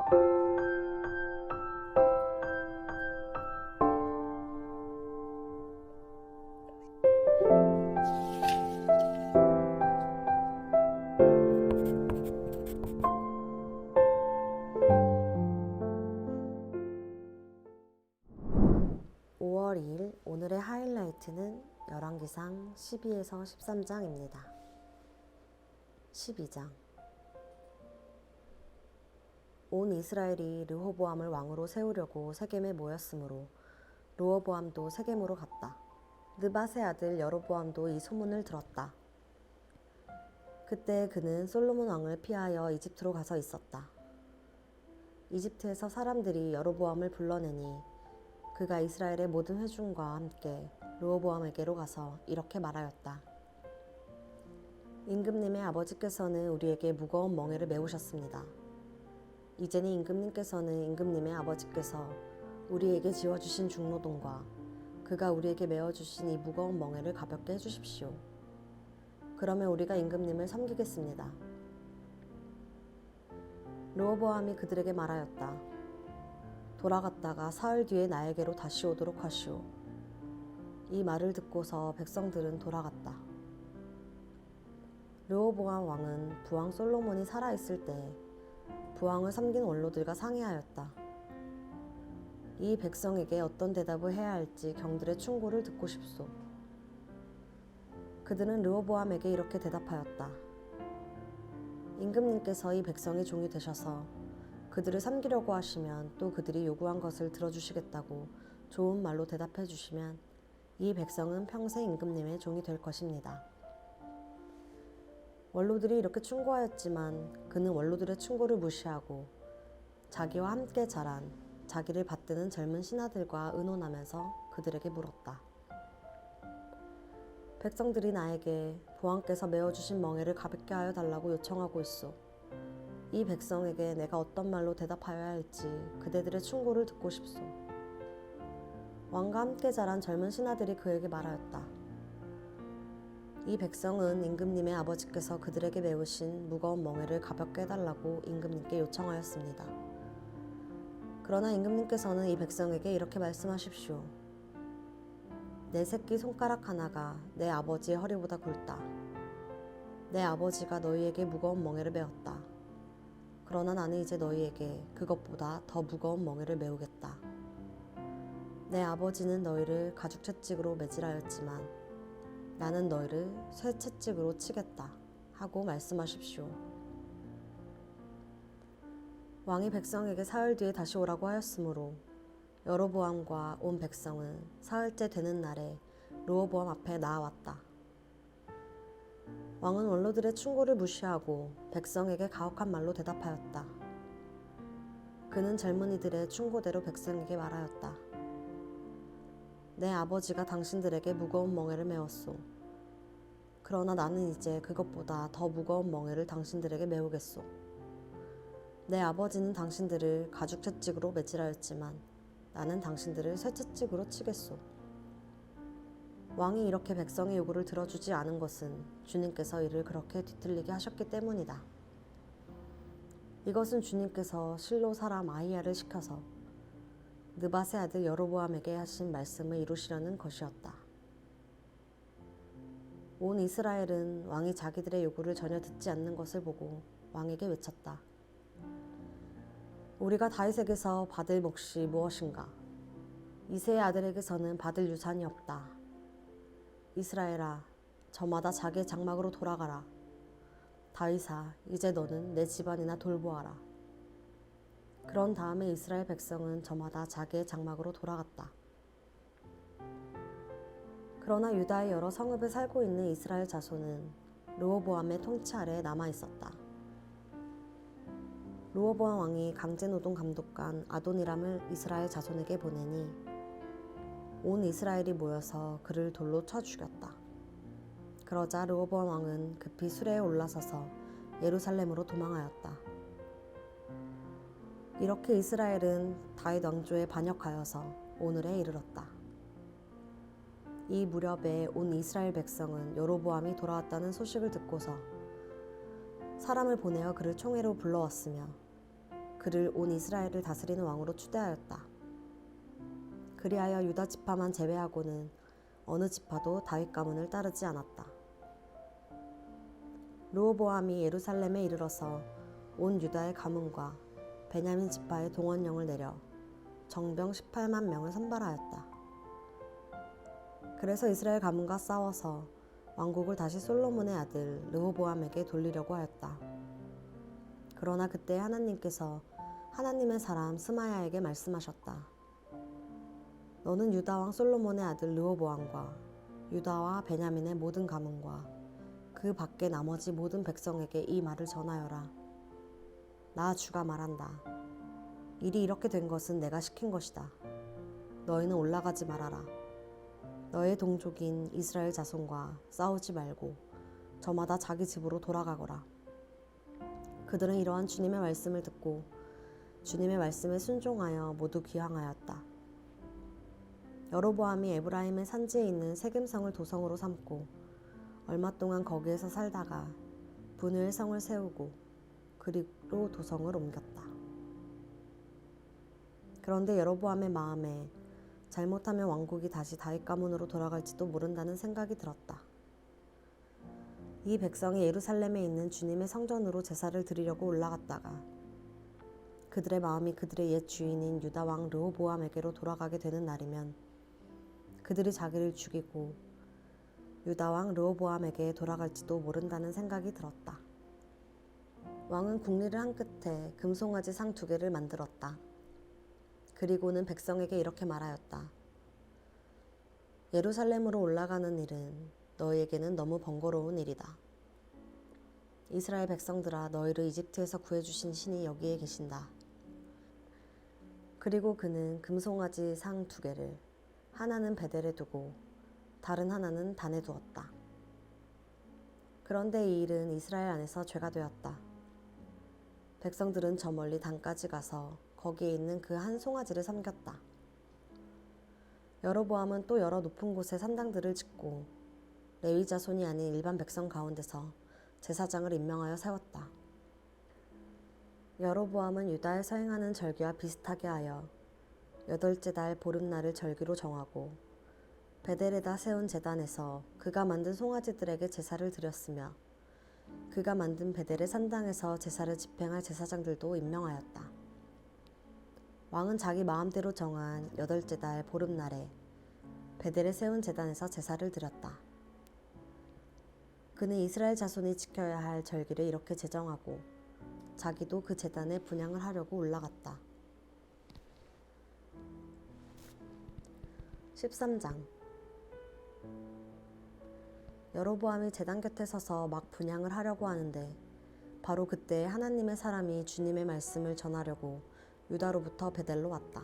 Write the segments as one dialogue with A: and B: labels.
A: (5월 2일) 오늘의 하이라이트는 열왕기상 12에서 13장입니다. 12장. 온 이스라엘이 르호보암을 왕으로 세우려고 세겜에 모였으므로 르호보암도 세겜으로 갔다. 느밧의 아들 여로보암도 이 소문을 들었다. 그때 그는 솔로몬 왕을 피하여 이집트로 가서 있었다. 이집트에서 사람들이 여로보암을 불러내니 그가 이스라엘의 모든 회중과 함께 르호보암에게로 가서 이렇게 말하였다. 임금님의 아버지께서는 우리에게 무거운 멍에를 메우셨습니다. 이제는 임금님께서는 임금님의 아버지께서 우리에게 지어주신 중노동과 그가 우리에게 메어주신 이 무거운 멍에를 가볍게 해주십시오. 그러면 우리가 임금님을 섬기겠습니다. 르호보암이 그들에게 말하였다. 돌아갔다가 사흘 뒤에 나에게로 다시 오도록 하시오. 이 말을 듣고서 백성들은 돌아갔다. 르호보암 왕은 부왕 솔로몬이 살아있을 때 부왕을 섬긴 원로들과 상의하였다. 이 백성에게 어떤 대답을 해야 할지 경들의 충고를 듣고 싶소. 그들은 르호보암에게 이렇게 대답하였다. 임금님께서 이 백성의 종이 되셔서 그들을 섬기려고 하시면 또 그들이 요구한 것을 들어주시겠다고 좋은 말로 대답해 주시면 이 백성은 평생 임금님의 종이 될 것입니다. 원로들이 이렇게 충고하였지만 그는 원로들의 충고를 무시하고 자기와 함께 자란 자기를 받드는 젊은 신하들과 의논하면서 그들에게 물었다. 백성들이 나에게 부왕께서 메어주신 멍에를 가볍게 하여 달라고 요청하고 있소. 이 백성에게 내가 어떤 말로 대답하여야 할지 그대들의 충고를 듣고 싶소. 왕과 함께 자란 젊은 신하들이 그에게 말하였다. 이 백성은 임금님의 아버지께서 그들에게 메우신 무거운 멍에를 가볍게 해달라고 임금님께 요청하였습니다. 그러나 임금님께서는 이 백성에게 이렇게 말씀하십시오. 내 새끼 손가락 하나가 내 아버지의 허리보다 굵다. 내 아버지가 너희에게 무거운 멍에를 메었다. 그러나 나는 이제 너희에게 그것보다 더 무거운 멍에를 메우겠다. 내 아버지는 너희를 가죽 채찍으로 매질하였지만 나는 너희를 쇠 채찍으로 치겠다 하고 말씀하십시오. 왕이 백성에게 사흘 뒤에 다시 오라고 하였으므로 여로보암과 온 백성은 사흘째 되는 날에 르호보암 앞에 나아왔다. 왕은 원로들의 충고를 무시하고 백성에게 가혹한 말로 대답하였다. 그는 젊은이들의 충고대로 백성에게 말하였다. 내 아버지가 당신들에게 무거운 멍에를 메었소. 그러나 나는 이제 그것보다 더 무거운 멍에를 당신들에게 메우겠소. 내 아버지는 당신들을 가죽 채찍으로 매질하였지만 나는 당신들을 쇠 채찍으로 치겠소. 왕이 이렇게 백성의 요구를 들어주지 않은 것은 주님께서 이를 그렇게 뒤틀리게 하셨기 때문이다. 이것은 주님께서 실로 사람 아히야를 시켜서 느밧의 아들 여로보암에게 하신 말씀을 이루시려는 것이었다. 온 이스라엘은 왕이 자기들의 요구를 전혀 듣지 않는 것을 보고 왕에게 외쳤다. 우리가 다윗에게서 받을 몫이 무엇인가? 이새의 아들에게서는 받을 유산이 없다. 이스라엘아, 저마다 자기의 장막으로 돌아가라. 다윗아, 이제 너는 내 집안이나 돌보아라. 그런 다음에 이스라엘 백성은 저마다 자기의 장막으로 돌아갔다. 그러나 유다의 여러 성읍에 살고 있는 이스라엘 자손은 르호보암의 통치 아래에 남아 있었다. 르호보암 왕이 강제노동 감독관 아도니람을 이스라엘 자손에게 보내니 온 이스라엘이 모여서 그를 돌로 쳐 죽였다. 그러자 르호보암 왕은 급히 수레에 올라서서 예루살렘으로 도망하였다. 이렇게 이스라엘은 다윗 왕조에 반역하여서 오늘에 이르렀다. 이 무렵에 온 이스라엘 백성은 여로보암이 돌아왔다는 소식을 듣고서 사람을 보내어 그를 총회로 불러왔으며 그를 온 이스라엘을 다스리는 왕으로 추대하였다. 그리하여 유다 지파만 제외하고는 어느 지파도 다윗 가문을 따르지 않았다. 르호보암이 예루살렘에 이르러서 온 유다의 가문과 베냐민 지파의 동원령을 내려 정병 18만 명을 선발하였다. 그래서 이스라엘 가문과 싸워서 왕국을 다시 솔로몬의 아들 르호보암에게 돌리려고 하였다. 그러나 그때 하나님께서 하나님의 사람 스마야에게 말씀하셨다. 너는 유다 왕 솔로몬의 아들 르호보암과 유다와 베냐민의 모든 가문과 그 밖에 나머지 모든 백성에게 이 말을 전하여라. 나 주가 말한다. 일이 이렇게 된 것은 내가 시킨 것이다. 너희는 올라가지 말아라. 너의 동족인 이스라엘 자손과 싸우지 말고 저마다 자기 집으로 돌아가거라. 그들은 이러한 주님의 말씀을 듣고 주님의 말씀에 순종하여 모두 귀향하였다. 여로보암이 에브라임의 산지에 있는 세겜성을 도성으로 삼고 얼마 동안 거기에서 살다가 분우엘 성을 세우고 그리고 도성을 옮겼다. 그런데 여로보암의 마음에 잘못하면 왕국이 다시 다윗 가문으로 돌아갈지도 모른다는 생각이 들었다. 이 백성이 예루살렘에 있는 주님의 성전으로 제사를 드리려고 올라갔다가 그들의 마음이 그들의 옛 주인인 유다 왕 르호보암에게로 돌아가게 되는 날이면 그들이 자기를 죽이고 유다 왕 르호보암에게 돌아갈지도 모른다는 생각이 들었다. 왕은 국리를 한 끝에 금송아지 상 2개를 만들었다. 그리고는 백성에게 이렇게 말하였다. 예루살렘으로 올라가는 일은 너희에게는 너무 번거로운 일이다. 이스라엘 백성들아, 너희를 이집트에서 구해주신 신이 여기에 계신다. 그리고 그는 금송아지 상 2개를 하나는 베델에 두고 다른 하나는 단에 두었다. 그런데 이 일은 이스라엘 안에서 죄가 되었다. 백성들은 저 멀리 단까지 가서 거기에 있는 그 한 송아지를 섬겼다. 여로보암은 또 여러 높은 곳에 산당들을 짓고 레위 자손이 아닌 일반 백성 가운데서 제사장을 임명하여 세웠다. 여로보암은 유다에서 행하는 절기와 비슷하게 하여 8째 달 보름날을 절기로 정하고 베델에다 세운 제단에서 그가 만든 송아지들에게 제사를 드렸으며 그가 만든 베델의 산당에서 제사를 집행할 제사장들도 임명하였다. 왕은 자기 마음대로 정한 8째 달 보름날에 베델에 세운 제단에서 제사를 드렸다. 그는 이스라엘 자손이 지켜야 할 절기를 이렇게 제정하고 자기도 그 제단에 분향을 하려고 올라갔다. 13장. 여로보암이 제단 곁에 서서 막 분향을 하려고 하는데 바로 그때 하나님의 사람이 주님의 말씀을 전하려고 유다로부터 베델로 왔다.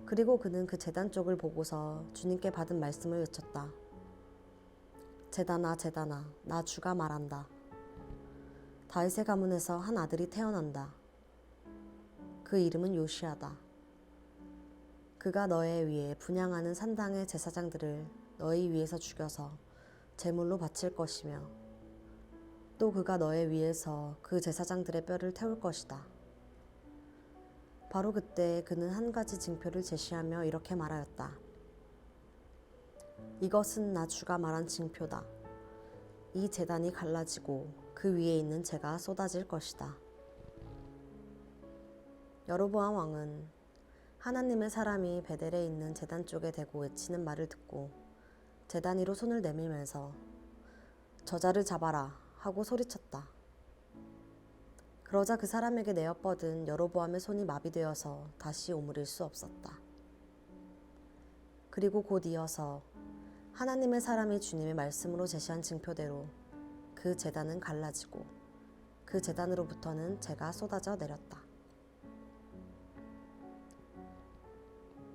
A: 그리고 그는 그 제단 쪽을 보고서 주님께 받은 말씀을 외쳤다. 제단아, 제단아, 나 주가 말한다. 다윗의 가문에서 한 아들이 태어난다. 그 이름은 요시아다. 그가 너의 위에 분향하는 산당의 제사장들을 너희 위에서 죽여서 제물로 바칠 것이며 또 그가 너의 위에서 그 제사장들의 뼈를 태울 것이다. 바로 그때 그는 한 가지 징표를 제시하며 이렇게 말하였다. 이것은 나 주가 말한 징표다. 이 제단이 갈라지고 그 위에 있는 재가 쏟아질 것이다. 여로보암 왕은 하나님의 사람이 베델에 있는 제단 쪽에 대고 외치는 말을 듣고 제단 위로 손을 내밀면서 저자를 잡아라 하고 소리쳤다. 그러자 그 사람에게 내어 뻗은 여로보암의 손이 마비되어서 다시 오므릴 수 없었다. 그리고 곧 이어서 하나님의 사람이 주님의 말씀으로 제시한 징표대로 그 제단은 갈라지고 그 제단으로부터는 재가 쏟아져 내렸다.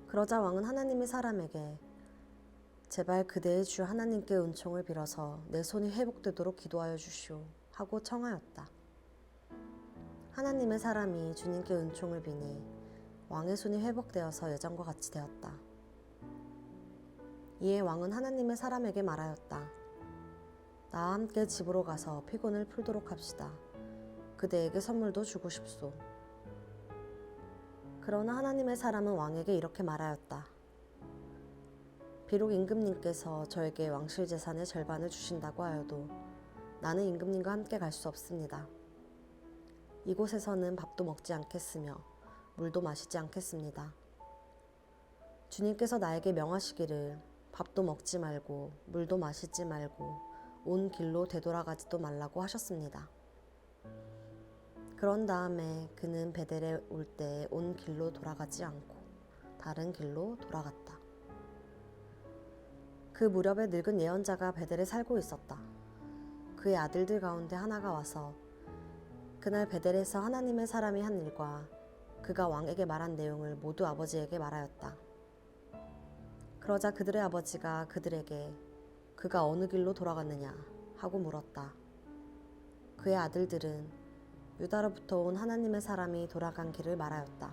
A: 그러자 왕은 하나님의 사람에게 제발 그대의 주 하나님께 은총을 빌어서 내 손이 회복되도록 기도하여 주시오 하고 청하였다. 하나님의 사람이 주님께 은총을 비니 왕의 손이 회복되어서 예전과 같이 되었다. 이에 왕은 하나님의 사람에게 말하였다. 나와 함께 집으로 가서 피곤을 풀도록 합시다. 그대에게 선물도 주고 싶소. 그러나 하나님의 사람은 왕에게 이렇게 말하였다. 비록 임금님께서 저에게 왕실 재산의 절반을 주신다고 하여도 나는 임금님과 함께 갈 수 없습니다. 이곳에서는 밥도 먹지 않겠으며 물도 마시지 않겠습니다. 주님께서 나에게 명하시기를 밥도 먹지 말고 물도 마시지 말고 온 길로 되돌아가지도 말라고 하셨습니다. 그런 다음에 그는 베델에 올 때 온 길로 돌아가지 않고 다른 길로 돌아갔다. 그 무렵에 늙은 예언자가 베델에 살고 있었다. 그의 아들들 가운데 하나가 와서 그날 베델에서 하나님의 사람이 한 일과 그가 왕에게 말한 내용을 모두 아버지에게 말하였다. 그러자 그들의 아버지가 그들에게 그가 어느 길로 돌아갔느냐 하고 물었다. 그의 아들들은 유다로부터 온 하나님의 사람이 돌아간 길을 말하였다.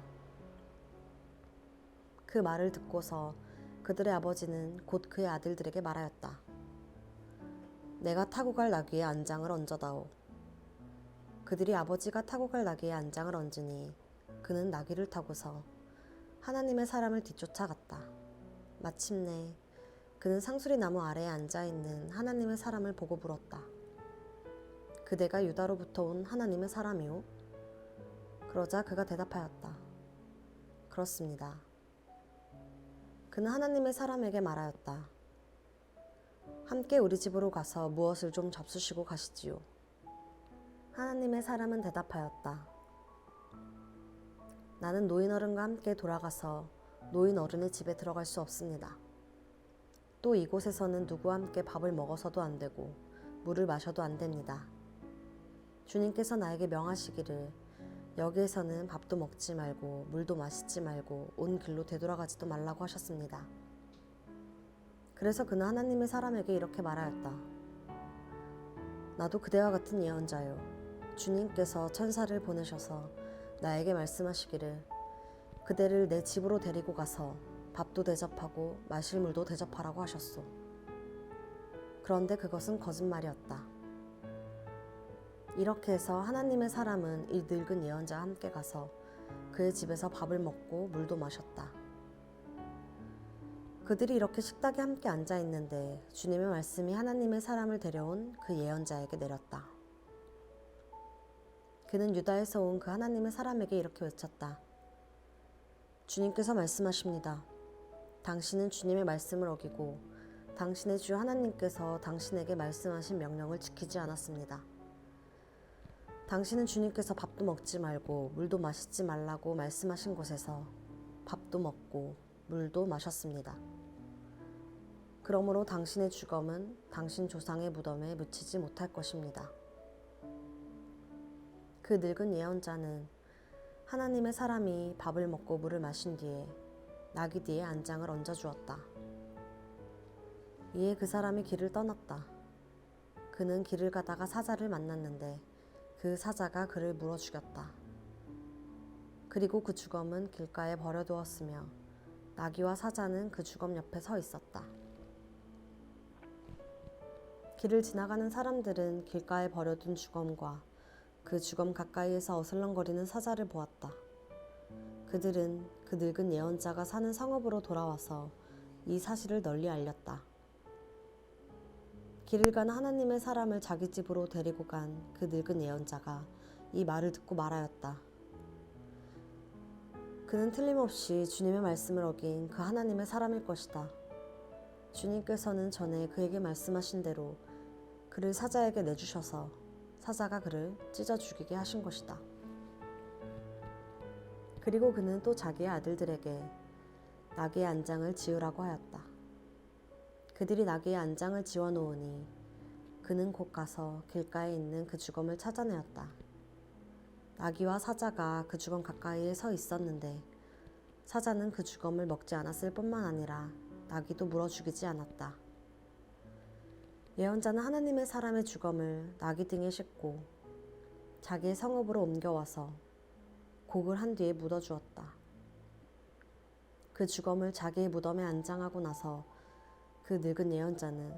A: 그 말을 듣고서 그들의 아버지는 곧 그의 아들들에게 말하였다. 내가 타고 갈 나귀의 안장을 얹어다오. 그들이 아버지가 타고 갈 나귀의 안장을 얹으니 그는 나귀를 타고서 하나님의 사람을 뒤쫓아갔다. 마침내 그는 상수리 나무 아래에 앉아있는 하나님의 사람을 보고 물었다. 그대가 유다로부터 온 하나님의 사람이오? 그러자 그가 대답하였다. 그렇습니다. 그는 하나님의 사람에게 말하였다. 함께 우리 집으로 가서 무엇을 좀 잡수시고 가시지요. 하나님의 사람은 대답하였다. 나는 노인 어른과 함께 돌아가서 노인 어른의 집에 들어갈 수 없습니다. 또 이곳에서는 누구와 함께 밥을 먹어서도 안 되고 물을 마셔도 안 됩니다. 주님께서 나에게 명하시기를 여기에서는 밥도 먹지 말고 물도 마시지 말고 온 길로 되돌아가지도 말라고 하셨습니다. 그래서 그는 하나님의 사람에게 이렇게 말하였다. 나도 그대와 같은 예언자요. 주님께서 천사를 보내셔서 나에게 말씀하시기를 그대를 내 집으로 데리고 가서 밥도 대접하고 마실 물도 대접하라고 하셨소. 그런데 그것은 거짓말이었다. 이렇게 해서 하나님의 사람은 이 늙은 예언자와 함께 가서 그의 집에서 밥을 먹고 물도 마셨다. 그들이 이렇게 식탁에 함께 앉아 있는데 주님의 말씀이 하나님의 사람을 데려온 그 예언자에게 내렸다. 그는 유다에서 온 그 하나님의 사람에게 이렇게 외쳤다. 주님께서 말씀하십니다. 당신은 주님의 말씀을 어기고 당신의 주 하나님께서 당신에게 말씀하신 명령을 지키지 않았습니다. 당신은 주님께서 밥도 먹지 말고 물도 마시지 말라고 말씀하신 곳에서 밥도 먹고 물도 마셨습니다. 그러므로 당신의 주검은 당신 조상의 무덤에 묻히지 못할 것입니다. 그 늙은 예언자는 하나님의 사람이 밥을 먹고 물을 마신 뒤에 나귀 뒤에 안장을 얹어주었다. 이에 그 사람이 길을 떠났다. 그는 길을 가다가 사자를 만났는데 그 사자가 그를 물어 죽였다. 그리고 그 주검은 길가에 버려두었으며 나귀와 사자는 그 주검 옆에 서 있었다. 길을 지나가는 사람들은 길가에 버려둔 주검과 그 주검 가까이에서 어슬렁거리는 사자를 보았다. 그들은 그 늙은 예언자가 사는 성읍으로 돌아와서 이 사실을 널리 알렸다. 길을 가는 하나님의 사람을 자기 집으로 데리고 간 그 늙은 예언자가 이 말을 듣고 말하였다. 그는 틀림없이 주님의 말씀을 어긴 그 하나님의 사람일 것이다. 주님께서는 전에 그에게 말씀하신 대로 그를 사자에게 내주셔서 사자가 그를 찢어 죽이게 하신 것이다. 그리고 그는 또 자기의 아들들에게 나귀의 안장을 지으라고 하였다. 그들이 나귀의 안장을 지어 놓으니 그는 곧 가서 길가에 있는 그 주검을 찾아내었다. 나귀와 사자가 그 주검 가까이에 서 있었는데 사자는 그 주검을 먹지 않았을 뿐만 아니라 나귀도 물어 죽이지 않았다. 예언자는 하나님의 사람의 주검을 나귀 등에 싣고 자기의 성읍으로 옮겨와서 곡을 한 뒤에 묻어주었다. 그 주검을 자기의 무덤에 안장하고 나서 그 늙은 예언자는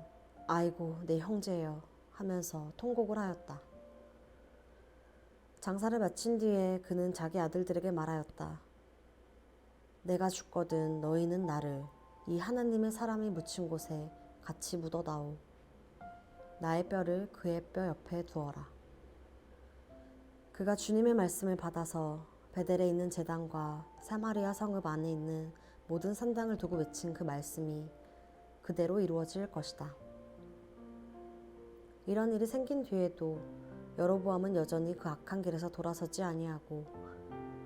A: 아이고 내 형제여 하면서 통곡을 하였다. 장사를 마친 뒤에 그는 자기 아들들에게 말하였다. 내가 죽거든 너희는 나를 이 하나님의 사람이 묻힌 곳에 같이 묻어다오. 나의 뼈를 그의 뼈 옆에 두어라. 그가 주님의 말씀을 받아서 베델에 있는 제단과 사마리아 성읍 안에 있는 모든 산당을 두고 외친 그 말씀이 그대로 이루어질 것이다. 이런 일이 생긴 뒤에도 여로보암은 여전히 그 악한 길에서 돌아서지 아니하고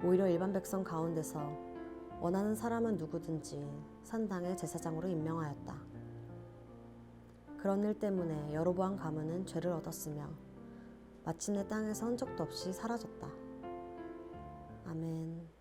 A: 오히려 일반 백성 가운데서 원하는 사람은 누구든지 산당의 제사장으로 임명하였다. 그런 일 때문에 여로보암 가문은 죄를 얻었으며 마침내 땅에서 흔적도 없이 사라졌다. 아멘.